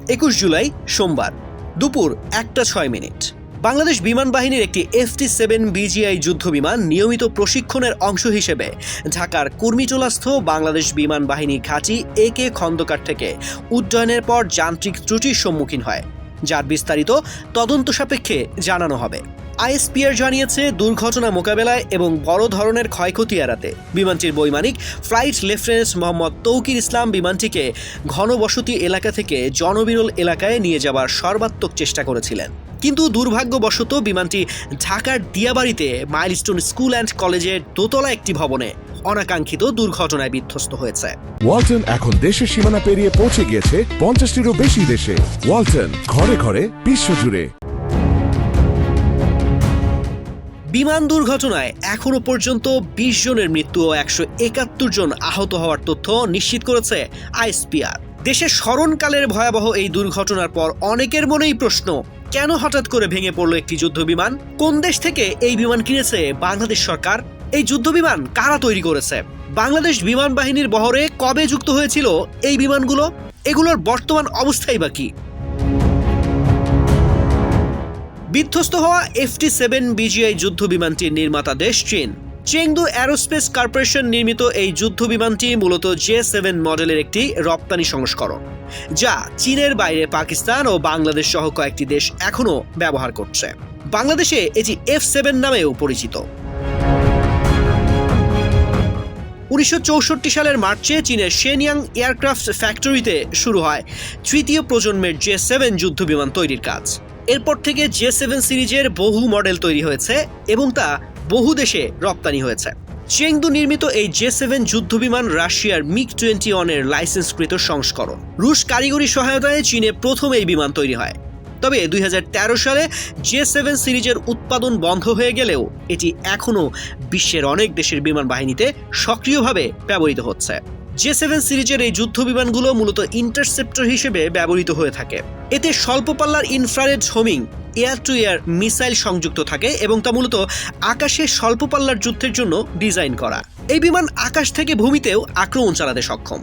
21 জুলাই সোমবার দুপুর 1:06। বাংলাদেশ বিমান বাহিনীর একটি FT-7 BGI যুদ্ধবিমান নিয়মিত প্রশিক্ষণের অংশ হিসেবে ঢাকার কুর্মিটোলাস্থ বাংলাদেশ বিমান বাহিনী ঘাঁটি AK খন্দকার থেকে উড্ডয়নের পর যান্ত্রিক ত্রুটির সম্মুখীন হয়, যার বিস্তারিত তদন্ত সাপেক্ষে জানানো হবে। ISPR জানিয়েছে, দুর্ঘটনা মোকাবেলায় এবং বড় ধরনের ক্ষয়ক্ষতি এড়াতে বিমানটির বৈমানিক ফ্লাইট লেফটেন্যান্ট মোহাম্মদ তৌকির ইসলাম বিমানটিকে ঘনবসতি এলাকা থেকে জনবিরল এলাকায় নিয়ে যাওয়ার সর্বাত্মক চেষ্টা করেছিলেন। কিন্তু দুর্ভাগ্যবশত বিমানটি ঢাকার দিয়াবাড়িতে মাইলস্টোন স্কুল অ্যান্ড কলেজের দোতলা একটি ভবনে অনাকাঙ্ক্ষিত দুর্ঘটনায় বিধ্বস্ত হয়েছে। ওয়ালটন এখন দেশের সীমানা পেরিয়ে পৌঁছে গিয়েছে 50টিরও বেশি দেশে। ওয়ালটন, ঘরে ঘরে বিশ্বজুড়ে। বিমান দুর্ঘটনায় এখনো পর্যন্ত 20 জনের মৃত্যু ও 171 জন আহত হওয়ার তথ্য নিশ্চিত করেছে ISPR। দেশের স্মরণকালের ভয়াবহ এই দুর্ঘটনার পর অনেকের মনেই প্রশ্ন, কেন হঠাৎ করে ভেঙে পড়ল একটি যুদ্ধবিমান? কোন দেশ থেকে এই বিমান কিনেছে বাংলাদেশ সরকার? এই যুদ্ধবিমান কারা তৈরি করেছে? বাংলাদেশ বিমান বাহিনীর বহরে কবে যুক্ত হয়েছিল এই বিমানগুলো? এগুলোর বর্তমান অবস্থাই বা কি? বিধ্বস্ত হওয়া FT-7 BGI যুদ্ধ বিমানটির নির্মাতা দেশ চীন। চেংদু অ্যারোস্পেস কর্পোরেশন নির্মিত এই যুদ্ধ বিমানটি মূলত J7 মডেলের একটি রপ্তানি সংস্করণ, যা চীনের বাইরে পাকিস্তান ও বাংলাদেশ সহ কয়েকটি দেশ এখনও ব্যবহার করছে। বাংলাদেশে এটি F7 নামেও পরিচিত। 1964 সালের মার্চে চীনের শেনয়াং এয়ারক্রাফট ফ্যাক্টরিতে শুরু হয় তৃতীয় প্রজন্মের J7 যুদ্ধ বিমান তৈরির কাজ। এরপর থেকে J7 সিরিজের বহু মডেল তৈরি হয়েছে এবং তা বহু দেশে রপ্তানি হয়েছে। চেংদু নির্মিত এই J7 যুদ্ধবিমান রাশিয়ার MiG-21 এর লাইসেন্সকৃত সংস্করণ। রুশ কারিগরি সহায়তায় চীনে প্রথম এই বিমান তৈরি হয়। তবে 2013 সালে J7 সিরিজের উৎপাদন বন্ধ হয়ে গেলেও এটি এখনও বিশ্বের অনেক দেশের বিমান বাহিনীতে সক্রিয়ভাবে ব্যবহৃত হচ্ছে। J7 সিরিজের এই যুদ্ধ বিমানগুলো মূলত ইন্টারসেপ্টর হিসেবে ব্যবহৃত হয়ে থাকে। এতে স্বল্প পাল্লার infrared homing air two air missile সংযুক্ত থাকে এবং তা মূলত আকাশে স্বল্প পাল্লার যুদ্ধের জন্য ডিজাইন করা। এই বিমান আকাশ থেকে ভূমিতেও আক্রমণ চালাতে সক্ষম।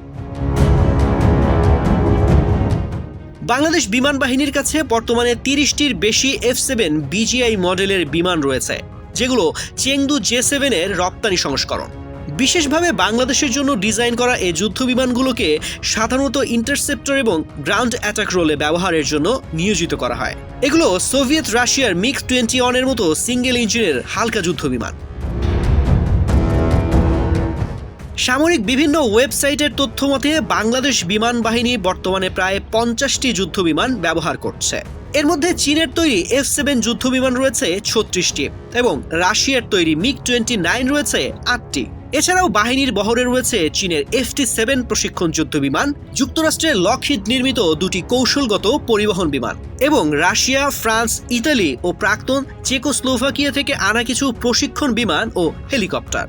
বাংলাদেশ বিমান বাহিনীর কাছে বর্তমানে 30টির বেশি F7 BGI মডেলের বিমান রয়েছে, যেগুলো চেংদু J7 এর রপ্তানি সংস্করণ। বিশেষভাবে বাংলাদেশের জন্য ডিজাইন করা এই যুদ্ধ বিমানগুলোকে সাধারণত ইন্টারসেপ্টর এবং গ্রাউন্ড অ্যাটাক রোলে ব্যবহারের জন্য নিয়োজিত করা হয়। এগুলো সোভিয়েত রাশিয়ার MiG-21 এর মতো সিঙ্গেল ইঞ্জিনের হালকা যুদ্ধ বিমান। সামরিক বিভিন্ন ওয়েবসাইটের তথ্য মতে বাংলাদেশ বিমান বাহিনী বর্তমানে প্রায় 50টি যুদ্ধ বিমান ব্যবহার করছে। এর মধ্যে চীনের তৈরি F7 যুদ্ধ বিমান রয়েছে 36টি এবং রাশিয়ার তৈরি MiG-29 রয়েছে 8টি। এছাড়াও বাহিনীর বহরে রয়েছে চীনের FT-7 প্রশিক্ষণ যুদ্ধ বিমান, যুক্তরাষ্ট্রের লকহিড নির্মিত 2টি কৌশলগত পরিবহন বিমান এবং রাশিয়া, ফ্রান্স, ইতালি ও প্রাক্তন চেকোস্লোভাকিয়া থেকে আনা কিছু প্রশিক্ষণ বিমান ও হেলিকপ্টার।